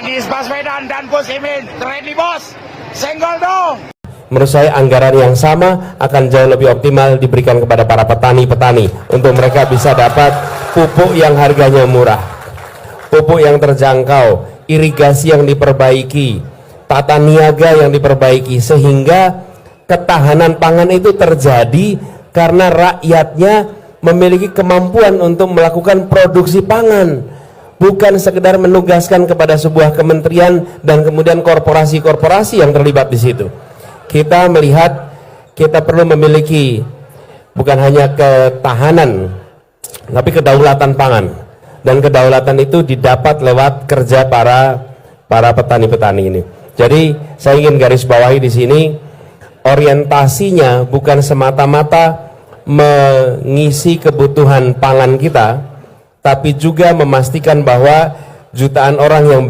Anies Baswedan dan Gus Imin, keren nih bos, senggol dong. Menurut saya anggaran yang sama akan jauh lebih optimal diberikan kepada para petani-petani untuk mereka bisa dapat pupuk yang harganya murah, pupuk yang terjangkau, irigasi yang diperbaiki, tata niaga yang diperbaiki, sehingga ketahanan pangan itu terjadi karena rakyatnya memiliki kemampuan untuk melakukan produksi pangan, bukan sekedar menugaskan kepada sebuah kementerian dan kemudian korporasi-korporasi yang terlibat di situ. Kita melihat kita perlu memiliki bukan hanya ketahanan tapi kedaulatan pangan, dan kedaulatan itu didapat lewat kerja para petani-petani ini. Jadi saya ingin garis bawahi di sini, orientasinya bukan semata-mata mengisi kebutuhan pangan kita, tapi juga memastikan bahwa jutaan orang yang